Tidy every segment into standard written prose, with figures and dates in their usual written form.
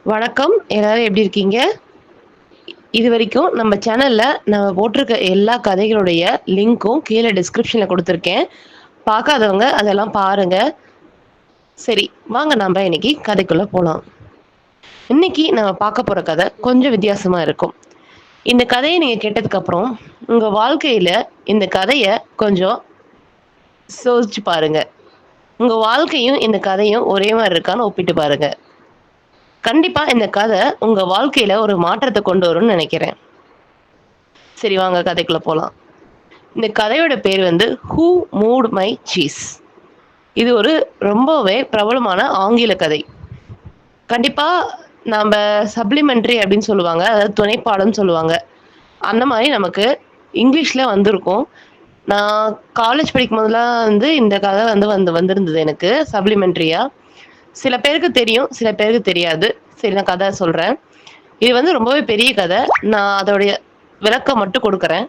வணக்கம். எல்லாரும் எப்படி இருக்கீங்க? இதுவரைக்கும் நம்ம சேனல்ல நம்ம போட்டிருக்க எல்லா கதைகளுடைய லிங்க்கும் கீழ டிஸ்கிரிப்ஷன்ல குடுத்துருக்கேன். பார்க்காதவங்க அதெல்லாம் பாருங்க. சரி, வாங்க நம்ப இன்னைக்கு கதைக்குள்ள போலாம். இன்னைக்கு நம்ம பார்க்க போற கதை கொஞ்சம் வித்தியாசமா இருக்கும். இந்த கதைய நீங்க கேட்டதுக்கு அப்புறம், உங்க வாழ்க்கையில இந்த கதைய கொஞ்சம் சோதிச்சு பாருங்க. உங்க வாழ்க்கையும் இந்த கதையும் ஒரே மாரி இருக்கான்னு ஒப்பிட்டு பாருங்க. கண்டிப்பா இந்த கதை உங்க வாழ்க்கையில ஒரு மாற்றத்த கொண்டு வரும்னு நெனைக்கிறேன். சரி வாங்க கதைக்குள்ள போலாம். இந்த கதையோட பேர் வந்து "ஹூ மூவ்ட் மை சீஸ்". இது ஒரு ரொம்பவே பிரபலமான ஆங்கில கதை. கண்டிப்பா நம்ப சப்ளிமெண்டரி அப்படின்னு சொல்லுவாங்க. அதாவது துணைப்பாடம்னு சொல்லுவாங்க. அந்த மாரி நமக்கு இங்கிலீஷ்ல வந்திருக்கும். நான் காலேஜ் படிக்கும்போதெல்லாம் வந்து இந்த கதை வந்திருந்தது எனக்கு சப்ளிமெண்டரியா. சில பேருக்கு தெரியும், சில பேருக்கு தெரியாது. சரி நான் கதை சொல்றேன். இது வந்து ரொம்பவே பெரிய கதை. நான் அதோடைய விளக்கம் மட்டும் குடுக்குறேன்.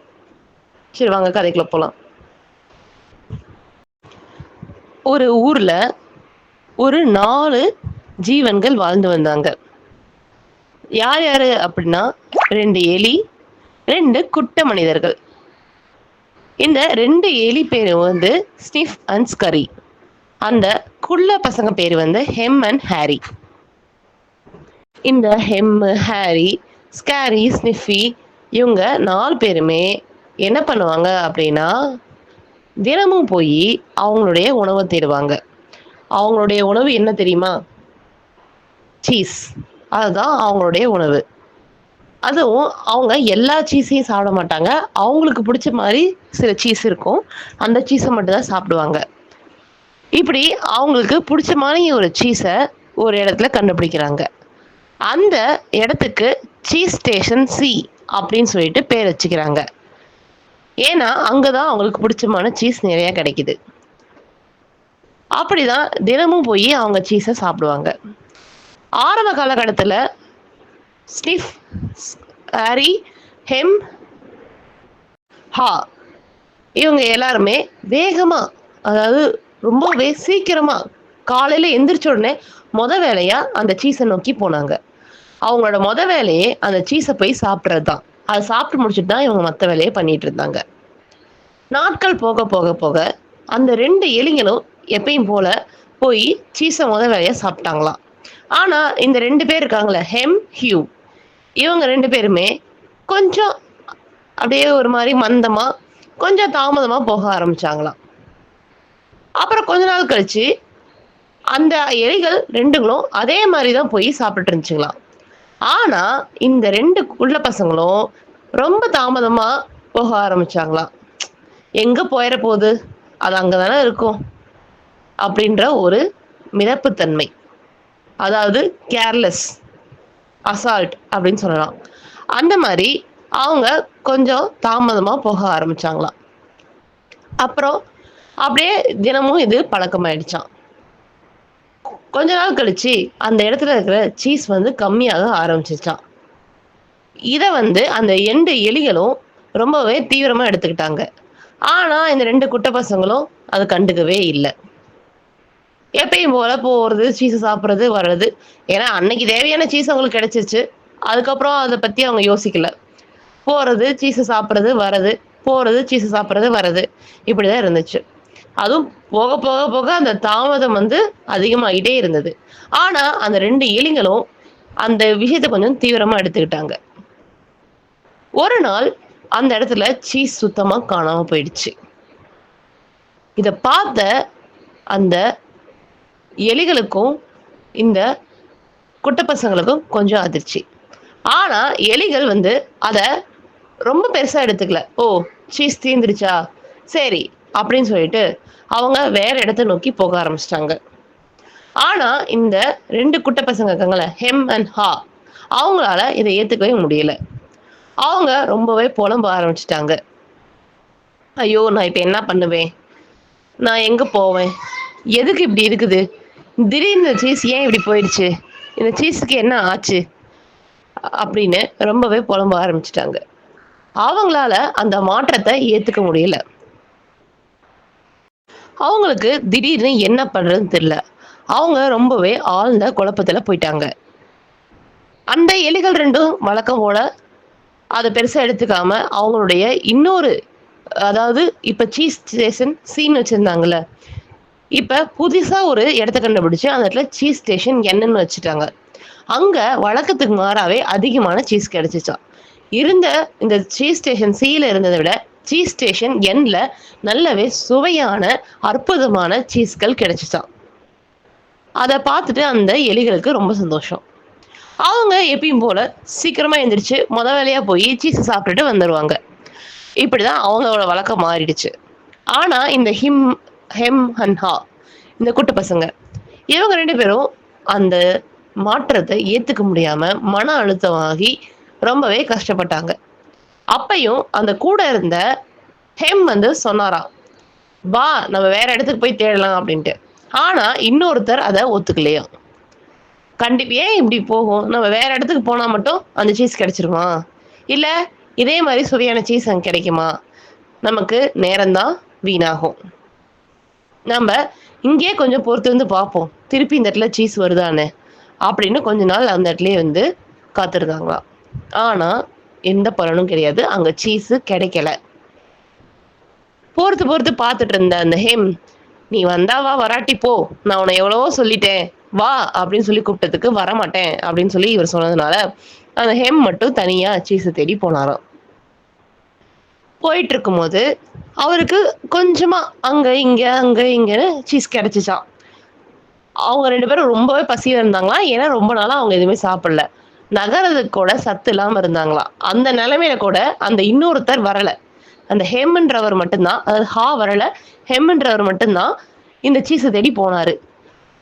சரி வாங்க கதைக்குள்ள போலாம். ஒரு ஊர்ல ஒரு 4 ஜீவன்கள் வாழ்ந்து வந்தாங்க. யார் யாரு அப்படின்னா, 2 எலி, 2 குட்ட மனிதர்கள். இந்த 2 எலி பேரு வந்து ஸ்னிஃப் அண்ட் ஸ்கரி. அந்த குள்ள பசங்க பேரு வந்து ஹெம் அண்ட் ஹாரி. இந்த ஹெம், ஹாரி, ஸ்கேரி, ஸ்னிஃபி இவங்க 4 பேருமே என்ன பண்ணுவாங்க அப்படின்னா, தினமும் போயி அவங்களுடைய உணவ தேடுவாங்க. அவங்களுடைய உணவு என்ன தெரியுமா? சீஸ். அதுதான் அவங்களுடைய உணவு. அதுவும் அவங்க எல்லா சீஸையும் சாப்பிட மாட்டாங்க. அவங்களுக்கு புடிச்ச மாரி சில சீஸ் இருக்கும். அந்த சீஸ மட்டும் தான் சாப்பிடுவாங்க. இப்படி அவங்களுக்கு புடிச்ச மாரி ஒரு சீஸ ஒரு இடத்துல கண்டுபிடிக்கிறாங்க. அந்த இடத்துக்கு சீஸ் ஸ்டேஷன் சி அப்படின்னு சொல்லிட்டு பேர் வச்சுக்கிறாங்க. ஏன்னா, அங்க தான் அவங்களுக்கு புடிச்சமான சீஸ் நிறைய கிடைக்குது. அப்படிதான் தினமும் போயி அவங்க சீஸ சாப்பிடுவாங்க. ஆரம்ப காலகட்டத்துல ஸ்னிஃப், ஹாரி, ஹெம், ஹா இவங்க எல்லாருமே வேகமா, அதாவது ரொம்பவே சீக்கிரமா காலையில எந்திரிச்ச உடனே வேலையா அந்த சீஸ நோக்கி போனாங்க. அவங்களோட வேலையே அந்த சீஸ போய் சாப்பிடுறது தான். அத சாப்பிட்டு முடிச்சுட்டு தான் இவங்க மத்த வேலைய பண்ணிட்டு இருந்தாங்க. நாட்கள் போக போக போக அந்த 2 எலிங்களும் எப்பயும் போல போய் சீஸ வேலையா சாப்பிட்டாங்களாம். ஆனா இந்த 2 பேர் இருக்காங்கல்ல, ஹெம், ஹியூ இவங்க 2 பேருமே கொஞ்சம் அப்படியே ஒரு மாரி மந்தமா, கொஞ்சம் தாமதமா போக ஆரம்பிச்சாங்களாம். அப்புறம் கொஞ்ச நாள் கழிச்சு, அந்த எலிகள் 2ங்களும் அதே மாரி தான் போய் சாப்பிட்டுட்டு இருந்துச்சுங்களாம். ஆனா, இந்த 2 குள்ள பசங்களும் ரொம்ப தாமதமா போக ஆரம்பிச்சாங்களாம். எங்க போயிற போது? அது அங்க தானே இருக்கும். அப்படின்ற ஒரு மிதப்புத்தன்மை. அதாவது கேர்லெஸ், அசால்ட் அப்படின்னு சொல்லலாம். அந்த மாரி அவங்க கொஞ்சம் தாமதமா போக ஆரம்பிச்சாங்களாம். அப்புறம் அப்படியே தினமும் இது பழக்கமாயிடுச்சாம். கொஞ்ச நாள் கழிச்சு அந்த இடத்துல இருக்கிற சீஸ் வந்து கம்மியாக ஆரம்பிச்சுச்சாம். இத வந்து அந்த 2 எலிகளும் ரொம்பவே தீவிரமா எடுத்துக்கிட்டாங்க. ஆனா இந்த 2 குட்ட பசங்களும் அத கண்டுக்கவே இல்ல. எப்பயும் போல போறது, சீஸ சாப்பிடுறது, வர்றது. ஏன்னா அன்னைக்கு தேவையான சீஸ் அவங்களுக்கு கிடைச்சிருச்சு. அதுக்கப்புறம் அத பத்தி அவங்க யோசிக்கல. போறது, சீஸ சாப்பிடுறது, வர்றது. போறது, சீஸ சாப்பிடுறது, வர்றது. இப்படிதான் இருந்துச்சு. அதுவும் போக, போக, போக அந்த தாமதம் வந்து அதிகமாயிட்டே இருந்தது. ஆனா, அந்த 2 எலிங்களும் அந்த விஷயத்த கொஞ்சம் தீவிரமா எடுத்துக்கிட்டாங்க. ஒரு நாள் அந்த இடத்துல சீஸ் சுத்தமா காணாம போயிடுச்சு. இத பார்த்த அந்த எலிகளுக்கும், இந்த குட்ட பசங்களுக்கும் கொஞ்சம் அதிர்ச்சி. ஆனா, எலிகள் வந்து அத ரொம்ப பெருசா எடுத்துக்கல. "ஓ! சீஸ் தீர்ந்துருச்சா? சரி." அப்படின்னு சொல்லிட்டு அவங்க வேற இடத்த நோக்கி போக ஆரம்பிச்சுட்டாங்க. ஆனா, இந்த 2 குட்ட பசங்க இருக்காங்கல்ல, ஹெம் அண்ட் ஹா அவங்களால இத ஏத்துக்கவே முடியல. அவங்க ரொம்பவே புலம்ப ஆரம்பிச்சுட்டாங்க. "ஐயோ! நான் இப்ப என்ன பண்ணுவேன்? நான் எங்க போவேன்? எதுக்கு இப்படி இருக்குது? திடீர்னு இந்த சீஸ் ஏன் இப்படி போயிடுச்சு? இந்த சீஸுக்கு என்ன ஆச்சு?" அப்படின்னு ரொம்பவே புலம்ப ஆரம்பிச்சுட்டாங்க. அவங்களால அந்த மாற்றத்த ஏத்துக்க முடியல. அவங்களுக்கு திடீர்னு என்ன பண்றதுன்னு தெரியல. அவங்க ரொம்பவே ஆழ்ந்த குழப்பத்துல போயிட்டாங்க. அந்த எலிகள் 2ம் வழக்கம் போல அத பெருசா எடுத்துக்காம, அவங்களுடைய இன்னொரு அதாவது இப்ப சீஸ் ஸ்டேஷன் சின்னு வச்சிருந்தாங்கல்ல. இப்ப புதுசா ஒரு இடத்த கண்டுபிடிச்சு, அந்த இடத்துல சீஸ் ஸ்டேஷன் என்னன்னு வச்சுட்டாங்க. அங்க வழக்கத்துக்கு மாறாவே அதிகமான சீஸ் கிடைச்சுச்சாம். இருந்த இந்த சீஸ் ஸ்டேஷன் சில இருந்தத விட, சீஸ் ஸ்டேஷன் என்ல நல்லாவே சுவையான, அற்புதமான சீஸ்கள் கிடைச்சுச்சாம். அத பார்த்துட்டு அந்த எலிகளுக்கு ரொம்ப சந்தோஷம். அவங்க எப்பயும் போல சீக்கிரமா எந்திரிச்சு மொத வேலையா போய் சீஸ சாப்பிட்டுட்டு வந்துருவாங்க. இப்படிதான் அவங்களோட வழக்கம் மாறிடுச்சு. ஆனா இந்த ஹெம், அண்ட் ஹா இந்த குட்டி பசங்க இவங்க 2 பேரும் அந்த மாற்றத்த ஏத்துக்க முடியாம மன அழுத்தமாகி ரொம்பவே கஷ்டப்பட்டாங்க. அப்பயும் அந்த கூட இருந்த ஹெம் வந்து சொன்னாராம், "வா நம்ம வேற இடத்துக்கு போய் தேடலாம்" அப்படின்ட்டு. ஆனா இன்னொருத்தர் அத ஒத்துக்கலையாம். ஏன் இப்படி போகும்? நம்ம வேற இடத்துக்கு போனா மட்டும் அந்த சீஸ் கிடைச்சிருமா? இல்ல இதே மாரி சுவையான சீஸ் அங்க கிடைக்குமா? நமக்கு நேரம் தான் வீணாகும். நம்ப இங்கேயே கொஞ்சம் பொறுத்து இருந்து பார்ப்போம். திருப்பி இந்த இடத்துல சீஸ் வருதான்னு. அப்படின்னு கொஞ்ச நாள் அந்த இடத்துலயே வந்து காத்திருந்தாங்களாம். ஆனா, எந்த பலனும் கிடையாது. அங்க சீஸு கிடைக்கல. பொறுத்து பொறுத்து பார்த்துட்டு இருந்த அந்த ஹெம், "நீ வந்தா வா, வராட்டி போ. நான் உன்ன எவ்வளவோ சொல்லிட்டேன். வா" அப்படின்னு சொல்லி கூப்பிட்டதுக்கு, "வரமாட்டேன்" அப்படின்னு சொல்லி இவர் சொன்னதுனால, அந்த ஹெம் மட்டும் தனியா சீஸ தேடி போனாராம். போயிட்டு இருக்கும்போது, அவருக்கு கொஞ்சமா அங்க இங்கன்னு சீஸ் கிடைச்சுச்சாம். அவங்க 2 பேரும் ரொம்பவே பசியில இருந்தாங்களாம். ஏன்னா ரொம்ப நாளா அவங்க எதுவுமே சாப்பிடல. நகர்றதுக்கு கூட சத்து இல்லாம இருந்தாங்களாம். அந்த நிலைமையில கூட அந்த இன்னொருத்தர் வரல. அந்த ஹெம்ன்றவர் மட்டும் தான், அதாவது ஹா வரல. ஹெம்ன்றவர் மட்டும் தான் இந்த சீஸ தேடி போனாரு.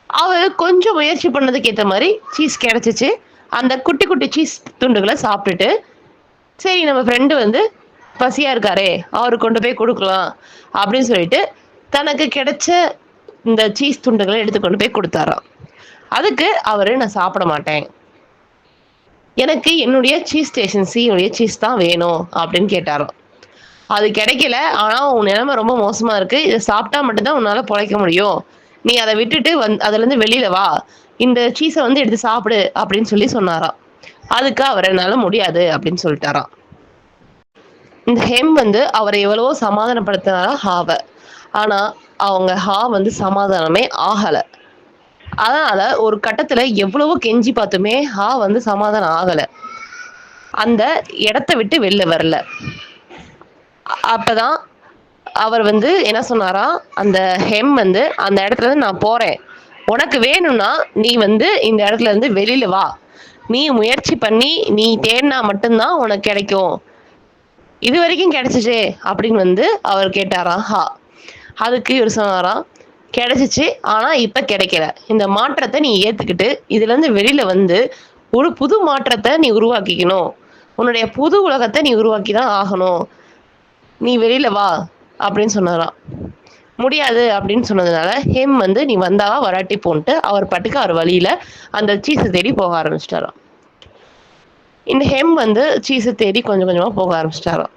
அவரு கொஞ்சம் முயற்சி பண்ணதுக்கு ஏத்த மாரி சீஸ் கிடைச்சுச்சு. அந்த குட்டி குட்டி சீஸ் துண்டுகள சாப்பிட்டுட்டு, சரி நம்ம ஃப்ரெண்டு வந்து பசியா இருக்காரே, அவருக்கு கொண்டு போய் குடுக்கலாம் அப்படின்னு சொல்லிட்டு, தனக்கு கிடைச்ச இந்த சீஸ் துண்டுகள எடுத்து கொண்டு போய் குடுத்தாராம். அதுக்கு அவரு, "நான் சாப்பிட மாட்டேன். எனக்கு என்னுடைய சீஸ் ஸ்டேஷன் சி உடைய சீஸ் தான் வேணும்" அப்படின்னு கேட்டாராம். அது கிடைக்கல. ஆனா, "உன் நிலைமை ரொம்ப மோசமா இருக்கு. இத சாப்பிட்டா மட்டும் தான் உன்னால பொழைக்க முடியும். நீ அத விட்டுட்டு அதுலருந்து வெளியில வா. இந்த சீஸ வந்து எடுத்து சாப்பிடு" அப்படின்னு சொல்லி சொன்னாராம். அதுக்கு அவரு, "என்னால முடியாது" அப்படின்னு சொல்லிட்டாராம். இந்த ஹெம் வந்து அவரை எவ்வளவோ சமாதானப்படுத்தினாராம் ஹாவ. ஆனா, அவங்க ஹா வந்து சமாதானமே ஆகல. அதனால ஒரு கட்டத்துல எவ்வளவோ கெஞ்சி பார்த்துமே ஹா வந்து சமாதானம் ஆகல. அந்த இடத்த விட்டு வெளில வரல. அப்பதான் அவர் வந்து என்ன சொன்னாராம், அந்த ஹெம் வந்து, "அந்த இடத்துல இருந்து நான் போறேன். உனக்கு வேணும்னா நீ வந்து இந்த இடத்துல இருந்து வெளியில வா. நீ முயற்சி பண்ணி நீ தேடினா மட்டும் தான் உனக்கு கிடைக்கும். இதுவரைக்கும் கிடைச்சுச்சே" அப்படின்னு வந்து அவர் கேட்டாராம் ஹா. அதுக்கு இவர் சொன்னாராம், "கிடைச்சுச்சு. ஆனா இப்ப கிடைக்கல. இந்த மாற்றத்த நீ ஏத்துக்கிட்டு, இதுலருந்து வெளியில வந்து, ஒரு புது மாற்றத்த நீ உருவாக்கிக்கணும். உன்னுடைய புது உலகத்த நீ உருவாக்கி தான் ஆகணும். நீ வெளியில வா" அப்படின்னு சொன்னாராம். முடியாது அப்படின்னு சொன்னதுனால, ஹெம் வந்து, "நீ வந்தா வா, வராட்டி போன்ட்டு" அவர் பாட்டுக்கு அவர் வழியில அந்த சீஸ தேடி போக ஆரம்பிச்சுட்டாராம். இந்த ஹெம் வந்து சீஸ தேடி கொஞ்சம் கொஞ்சமா போக ஆரம்பிச்சுட்டாராம்.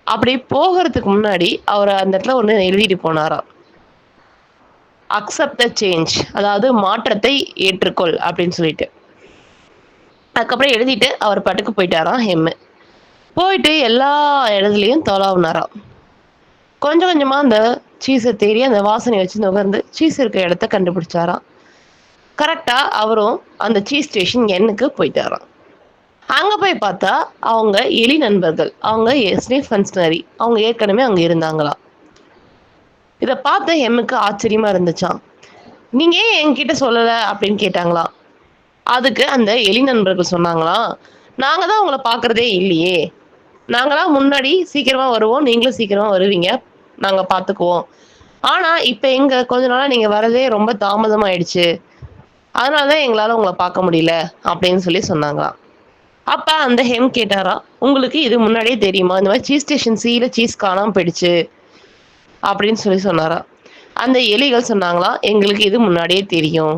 அப்படி போகறதுக்கு முன்னாடி அவர் அந்த இடத்துல ஒண்ணு எழுதிட்டு போனாராம். "அக்செப்ட் த சேஞ்ச்", அதாவது மாற்றத்தை ஏற்றுக்கொள் அப்படின்னு சொல்லிட்டு. அதுக்கப்புறம் எழுதிட்டு அவர் பாட்டுக்கு போயிட்டாராம் ஹெம்மு. போயிட்டு எல்லா இடத்துலயும் தொலாவுனாராம். கொஞ்சம் கொஞ்சமா அந்த சீஸ தேடி அந்த வாசனைய வச்சு நுகர்ந்து சீஸ் இருக்க இடத்த கண்டுபிடிச்சாராம். கரெக்ட்டா அவரும் அந்த சீஸ் ஸ்டேஷன் எண்ணுக்கு போயிட்டாராம். அங்க போய் பார்த்தா, அவங்க எலி நண்பர்கள். அவங்க ஸ்னிஃப் அண்ட் ஸ்னரி. அவங்க ஏற்கனவே அங்க இருந்தாங்களாம். இத பார்த்த ஹெம்முக்கு ஆச்சரியமா இருந்துச்சாம். "நீங்க ஏன் என்கிட்ட சொல்லல?" அப்படின்னு கேட்டாங்களாம். அதுக்கு அந்த எலி நண்பர்கள் சொன்னாங்களாம், "நாங்க தான் உங்கள பார்க்கிறதே இல்லையே. நாங்கலாம் முன்னாடி சீக்கிரமா வருவோம். நீங்களும் சீக்கிரமா வருவீங்க. நாங்க பார்த்துக்குவோம். ஆனா இப்ப எங்க கொஞ்ச நாளா நீங்க வரதே ரொம்ப தாமதமாயிடுச்சு. அதனால தான் எங்களால உங்கள பார்க்க முடியல" அப்படின்னு சொல்லி சொன்னாங்களாம். அப்ப அந்த ஹெம் கேட்டாராம், "உங்களுக்கு இது முன்னாடியே தெரியுமா? இந்த மாரி சீஸ் ஸ்டேஷன் சில சீஸ் காணாம போயிடுச்சு" அப்படின்னு சொல்லி சொன்னாராம். அந்த எலிகள் சொன்னாங்களாம், "எங்களுக்கு இது முன்னாடியே தெரியும்.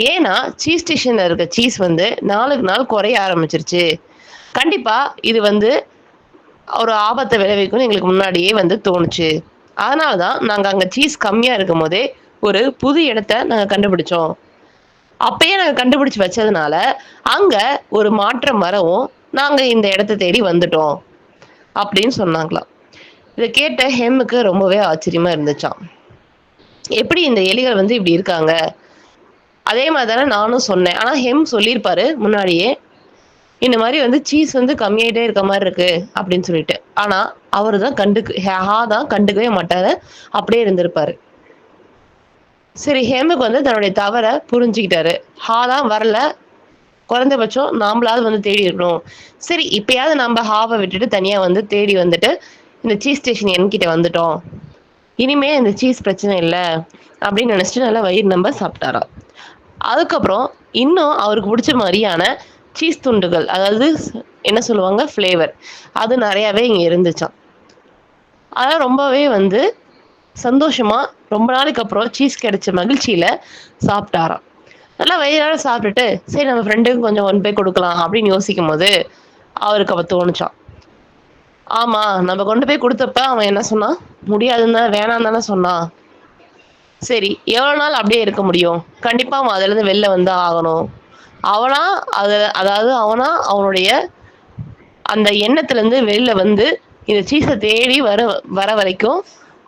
ஏன்னா சீஸ் ஸ்டேஷன்ல இருக்க சீஸ் வந்து நாளுக்கு நாள் குறைய ஆரம்பிச்சிருச்சு. கண்டிப்பா இது வந்து ஒரு ஆபத்த விளைவிக்கும்னு எங்களுக்கு முன்னாடியே வந்து தோணுச்சு. அதனால தான் நாங்க அங்க சீஸ் கம்மியா இருக்கும்போதே ஒரு புது இடத்த நாங்க கண்டுபிடிச்சோம். அப்பயே நாங்க கண்டுபிடிச்சு வச்சதுனால, அங்க ஒரு மாற்றம் வரவும், நாங்க இந்த இடத்த தேடி வந்துட்டோம். அப்படின்னு சொன்னாங்களாம். இத கேட்ட ஹெம்முக்கு ரொம்பவே ஆச்சரியமா இருந்துச்சாம். எப்படி இந்த எலிகள் வந்து இப்படி இருக்காங்க? அதே மாரி தானே நானும் சொன்னேன். ஆனா ஹெம் சொல்லியிருப்பாரு முன்னாடியே. இந்த மாரி வந்து சீஸ் வந்து கம்மியாயிட்டே இருக்க மாரி இருக்கு அப்படின்னு சொல்லிட்டு. ஆனா அவரு தான் ஹா தான் கண்டுக்கவே மாட்டாரு. அப்படியே இருந்திருப்பாரு. சரி ஹேமுக்கு வந்து தன்னுடைய தவற புரிஞ்சுக்கிட்டாரு. ஹா தான் வரல. குறைந்தபட்சம் நாமளாவது வந்து தேடி இருக்கணும். சரி இப்பயாவது நம்ப ஹாவ விட்டுட்டு தனியா வந்து தேடி வந்துட்டு, இந்த சீஸ் ஸ்டேஷன் என்கிட்ட வந்துட்டோம். இனிமே இந்த சீஸ் பிரச்சனை இல்ல. அப்படின்னு நினைச்சுட்டு நல்லா வயிறு நம்ப சாப்பிட்டாராம். அதுக்கப்புறம் இன்னும் அவருக்கு புடிச்ச மாரியான சீஸ் துண்டுகள், அதாவது என்ன சொல்லுவாங்க? ஃப்ளேவர். அது நெறையாவே இங்க இருந்துச்சாம். அதான் ரொம்பவே வந்து சந்தோஷமா, ரொம்ப நாளைக்கு அப்புறம் சீஸ் கிடைச்ச மகிழ்ச்சியில சாப்பிட்டாராம். நல்லா வயிறார சாப்பிட்டுட்டு, சரி நம்ம ஃப்ரெண்டுக்கு கொஞ்சம் கொண்டு போய் குடுக்கலாம் அப்படின்னு யோசிக்கும்போது, அவருக்கு அப்ப தோணுச்சாம். ஆமா, நம்ம கொண்டு போய் குடுத்தப்ப அவன் என்ன சொன்னான்? முடியாதுன்னு தான் வேணான்னு தானே சொன்னான். சரி, எவ்வளோ நாள் அப்படியே இருக்க முடியும்? கண்டிப்பா அவன் அதுலருந்து வெளில வந்து ஆகணும். அவனா அதாவது அவனா அவனுடைய அந்த எண்ணத்துலருந்து வெளில வந்து, இந்த சீஸ தேடி வர வர வரைக்கும்,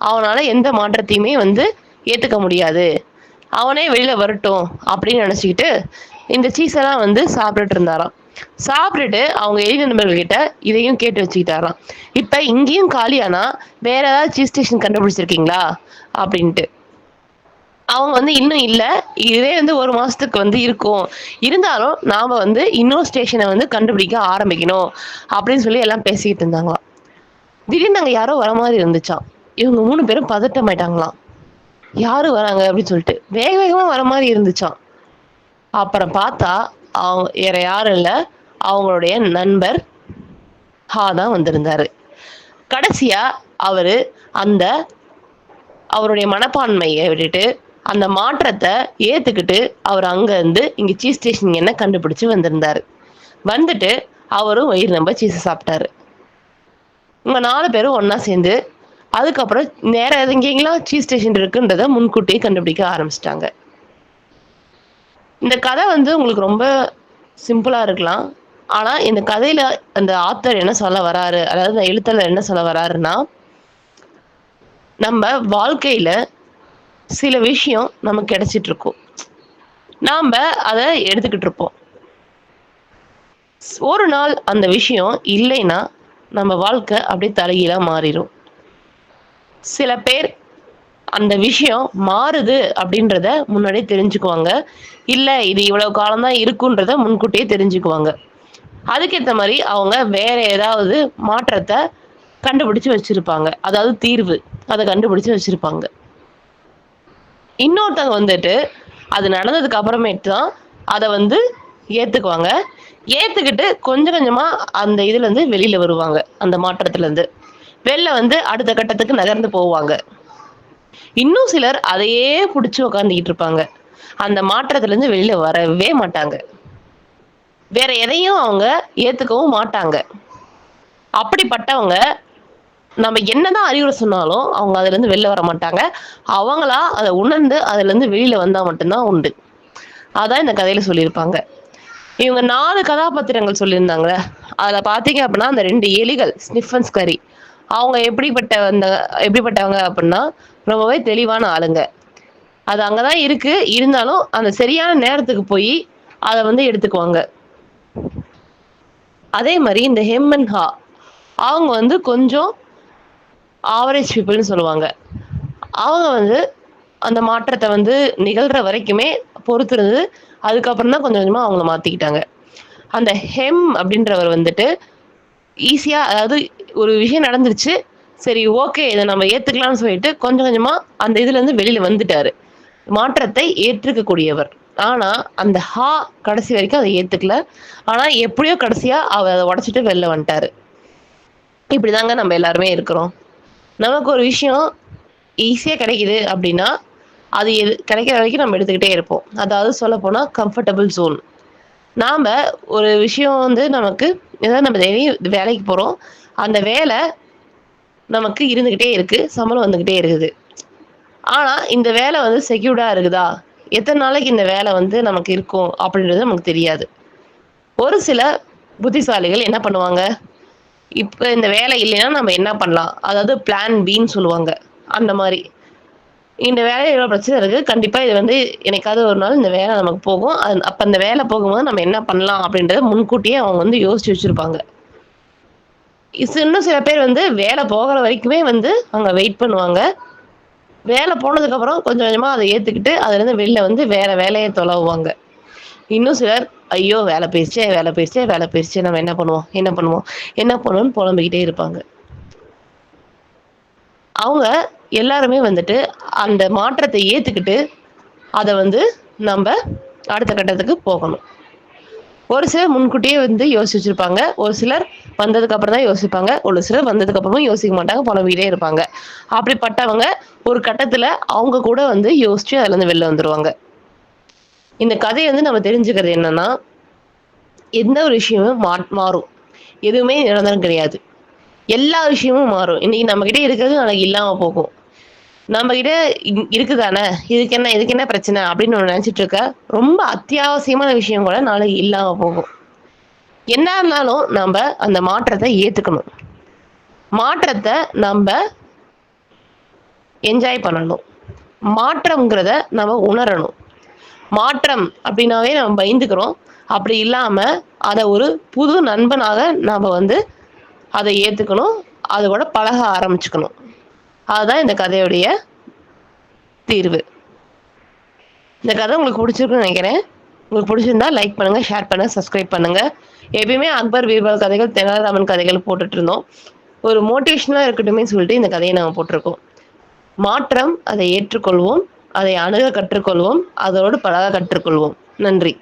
அவனால எந்த மாற்றத்தையுமே வந்து ஏத்துக்க முடியாது. அவனே வெளில வரட்டும் அப்படின்னு நெனச்சுக்கிட்டு, இந்த சீஸெல்லாம் வந்து சாப்பிட்டுட்டு இருந்தாராம். சாப்பிட்டுட்டு அவங்க எதிரி நண்பர்கள் கிட்ட இதையும் கேட்டு வச்சுக்கிட்டாராம். இப்ப இங்கேயும் காலியானா, வேற ஏதாவது சீஸ் ஸ்டேஷன் கண்டுபிடிச்சிருக்கீங்களா? அப்படின்ட்டு. அவங்க வந்து இன்னும் இல்ல. இதுவே வந்து 1 மாசத்துக்கு வந்து இருக்கும். இருந்தாலும் நாம வந்து இன்னொரு ஸ்டேஷன வந்து கண்டுபிடிக்க ஆரம்பிக்கணும். அப்படின்னு சொல்லி எல்லாம் பேசிக்கிட்டு இருந்தாங்களாம். திடீர்னு அங்க யாரோ வர மாரி இருந்துச்சாம். இவங்க 3 பேரும் பதட்டமாயிட்டாங்களாம். யாரு வராங்க அப்படின்னு சொல்லிட்டு. வேக வேகமா வர மாரி இருந்துச்சாம். அப்புறம் பார்த்தா, வேற யாரும் இல்ல. அவங்களுடைய நண்பர் தான் வந்திருந்தாரு. கடைசியா அவரு அந்த அவருடைய மனப்பான்மைய விட்டுட்டு, அந்த மாற்றத்த ஏத்துக்கிட்டு, அவரு அங்க இருந்து இங்க சீஸ் ஸ்டேஷன் என்ன கண்டுபிடிச்சு வந்திருந்தாரு. வந்துட்டு அவரும் வயிறு நெம்ப சீஸ சாப்பிட்டாரு. இவங்க 4 பேரும் ஒண்ணா சேர்ந்து, அதுக்கப்புறம் நேரா எங்கெங்கலாம் சீஸ் ஸ்டேஷன் இருக்குன்றத முன்கூட்டியே கண்டுபிடிக்க ஆரம்பிச்சுட்டாங்க. இந்த கதை வந்து உங்களுக்கு ரொம்ப சிம்பிளா இருக்கலாம். ஆனா, இந்த கதையில அந்த ஆத்தர் என்ன சொல்ல வராரு, அதாவது அந்த எழுத்தாளர் என்ன சொல்ல வராருன்னா, நம்ம வாழ்க்கையில சில விஷயம் நமக்கு கிடைச்சிட்டு இருக்கும். நாம்ப அத எடுத்துக்கிட்டு இருப்போம். ஒரு நாள் அந்த விஷயம் இல்லைன்னா, நம்ம வாழ்க்கை அப்படியே தலைகீழா மாறிரும். சில பேர் அந்த விஷயம் மாறுது அப்படின்றத முன்னாடியே தெரிஞ்சுக்குவாங்க. இல்ல இது இவ்வளவு காலம் தான் இருக்குன்றத முன்கூட்டியே தெரிஞ்சுக்குவாங்க. அதுக்கேத்த மாரி அவங்க வேற ஏதாவது மாற்றத்த கண்டுபிடிச்சு வச்சிருப்பாங்க. அதாவது தீர்வு. அத கண்டுபிடிச்சு வச்சிருப்பாங்க. இன்னொருத்தவங்க வந்துட்டு, அது நடந்ததுக்கு அப்புறமேட்டு தான் அத வந்து ஏத்துக்குவாங்க. ஏத்துக்கிட்டு கொஞ்சம் கொஞ்சமா அந்த இதுலருந்து வெளில வருவாங்க. அந்த மாற்றத்துலருந்து. வெளில வந்து அடுத்த கட்டத்துக்கு நகர்ந்து போவாங்க. இன்னும் சிலர் அதையே புடிச்சு உட்கார்ந்துகிட்டு இருப்பாங்க. அந்த மாற்றத்துலருந்து வெளில வரவே மாட்டாங்க. வேற எதையும் அவங்க ஏத்துக்கவும் மாட்டாங்க. அப்படிப்பட்டவங்க நம்ம என்னதான் அறிவுரை சொன்னாலும், அவங்க அதுலருந்து வெளில வரமாட்டாங்க. அவங்களா அத உணர்ந்து அதுலருந்து வெளில வந்தா மட்டும் தான் உண்டு. அதான் இந்த கதையில சொல்லியிருப்பாங்க. இவங்க 4 கதாபாத்திரங்கள் சொல்லியிருந்தாங்கல்ல, அதுல பார்த்தீங்க அப்படின்னா, அந்த 2 எலிகள் ஸ்னிஃப் அண்ட் ஸ்கரி. அவங்க எப்படிப்பட்டவங்க அப்படின்னா, ரொம்பவே தெளிவான ஆளுங்க. அது அங்க தான் இருக்கு. இருந்தாலும் அந்த சரியான நேரத்துக்கு போயி, அத வந்து எடுத்துக்குவாங்க. அதே மாரி இந்த ஹெம் அண்ட் ஹா அவங்க வந்து கொஞ்சம் ஆவரேஜ் பீப்பிள்ன்னு சொல்லுவாங்க. அவங்க வந்து அந்த மாற்றத்த வந்து நிகழ்ற வரைக்குமே பொறுத்திருந்து, அதுக்கப்புறம் தான் கொஞ்சம் கொஞ்சமா அவங்கள மாத்திக்கிட்டாங்க. அந்த ஹெம் அப்படின்றவர் வந்துட்டு ஈஸியா அதாவது ஒரு விஷயம் நடந்துருச்சு. சரி ஓகே. இத நம்ம ஏத்துக்கலாம்னு சொல்லிட்டு கொஞ்சம் கொஞ்சமா அந்த இதுலருந்து வெளில வந்துட்டாரு. மாற்றத்தை ஏற்றுக்கக்கூடியவர். ஆனா, அந்த கடைசி வரைக்கும் அத ஏத்துக்கல. ஆனா, எப்படியோ கடைசியா அத உடைச்சுட்டு வெளில வந்துட்டாரு. இப்படிதாங்க நம்ம எல்லாருமே இருக்கிறோம். நமக்கு ஒரு விஷயம் ஈஸியா கிடைக்குது அப்படின்னா, அது கிடைக்கிற வரைக்கும் நம்ம எடுத்துக்கிட்டே இருப்போம். அதாவது சொல்லப்போனா கம்ஃபர்டபிள் ஜோன். நாம ஒரு விஷயம் வந்து நமக்கு ஏதாவது நம்ம டெய்லியும் வேலைக்கு போறோம். அந்த வேலை நமக்கு இருந்துகிட்டே இருக்கு. சம்பளம் வந்துகிட்டே இருக்குது. ஆனா, இந்த வேலை வந்து செக்யூர்டா இருக்குதா? எத்தனை நாளைக்கு இந்த வேலை வந்து நமக்கு இருக்கும் அப்படின்றது நமக்கு தெரியாது. ஒரு சில புத்திசாலிகள் என்ன பண்ணுவாங்க, இப்ப இந்த வேலை இல்லைன்னா நம்ம என்ன பண்ணலாம்? அதாவது பிளான் பின்னு சொல்லுவாங்க. அந்த மாரி. இந்த வேலையில இவ்வளோ பிரச்சனை இருக்கு. கண்டிப்பா இது வந்து என்னைக்காவது ஒரு நாள் இந்த வேலை நமக்கு போகும். அப்ப அந்த வேலை போகும்போது நம்ம என்ன பண்ணலாம் அப்படின்றத முன்கூட்டியே அவங்க வந்து யோசிச்சு வச்சிருப்பாங்க. இன்னும் சில பேர் வந்து வேலை போகிற வரைக்குமே வந்து அங்க வெயிட் பண்ணுவாங்க. வேலை போனதுக்கப்புறம் கொஞ்சம் கொஞ்சமா அத ஏத்துக்கிட்டு, அதுலேருந்து வெளில வந்து வேற வேலைய தொலவுவாங்க. இன்னும் சிலர், ஐயோ! வேலை போயிருச்சே, வேலை போயிருச்சே, வேலை போயிருச்சே நம்ம என்ன பண்ணுவோம்? என்ன பண்ணுவோம்? என்ன பண்ணுவோம்ன்னு புலம்பிக்கிட்டே இருப்பாங்க. அவங்க எல்லாருமே வந்துட்டு அந்த மாற்றத்தை ஏத்துக்கிட்டு, அத வந்து நம்ப அடுத்த கட்டத்துக்கு போகணும். ஒரு சிலர் முன்கூட்டியே வந்து யோசிச்சு வச்சிருப்பாங்க. ஒரு சிலர் வந்ததுக்கு அப்புறம் தான் யோசிப்பாங்க. ஒரு சிலர் வந்ததுக்கு அப்புறமும் யோசிக்க மாட்டாங்க. புலம்பிக்கிட்டே இருப்பாங்க. அப்படிப்பட்டவங்க ஒரு கட்டத்துல அவங்க கூட வந்து யோசிச்சு அதுலருந்து வெளில வந்துருவாங்க. இந்த கதைய வந்து நம்ம தெரிஞ்சுக்கிறது என்னன்னா, எந்த ஒரு விஷயமும் மாறும். எதுவுமே நிரந்தரம் கிடையாது. எல்லா விஷயமும் மாறும். இன்னைக்கு நம்மகிட்ட இருக்கிறது நாளைக்கு இல்லாம போகும். நம்மகிட்ட இருக்கு தானே, இதுக்கு என்ன பிரச்சனை அப்படின்னு நம்ம நினைச்சிட்டு இருக்க, ரொம்ப அத்தியாவசியமான விஷயம் கூட நாளைக்கு இல்லாம போகும். என்ன இருந்தாலும் நம்ப அந்த மாற்றத்த ஏத்துக்கணும். மாற்றத்த நம்ப என்ஜாய் பண்ணணும். மாற்றம்ங்கிறத நம்ம உணரணும். மாற்றம் அப்படின்னாவே நம்ம பயந்துக்கிறோம். அப்படி இல்லாம, அத ஒரு புது நண்பனாக நாம வந்து அத ஏத்துக்கணும். அது கூட பழக ஆரம்பிச்சுக்கணும். அதுதான் இந்த கதையுடைய தீர்வு. இந்த கதை உங்களுக்கு பிடிச்சிருக்குன்னு நினைக்கிறேன். உங்களுக்கு பிடிச்சிருந்தா லைக் பண்ணுங்க, ஷேர் பண்ணுங்க, சப்ஸ்கிரைப் பண்ணுங்க. எப்பயுமே அக்பர், பீர்பால் கதைகள், தெனாலிராமன் கதைகள் போட்டுட்டு இருந்தோம். ஒரு மோட்டிவேஷனலா இருக்கட்டுமே சொல்லிட்டு இந்த கதையை நாங்க போட்டிருக்கோம். மாற்றம், அதை ஏற்றுக்கொள்வோம், அதை அணுக கற்றுக்கொள்வோம், அதோடு பழக கற்றுக்கொள்வோம். நன்றி.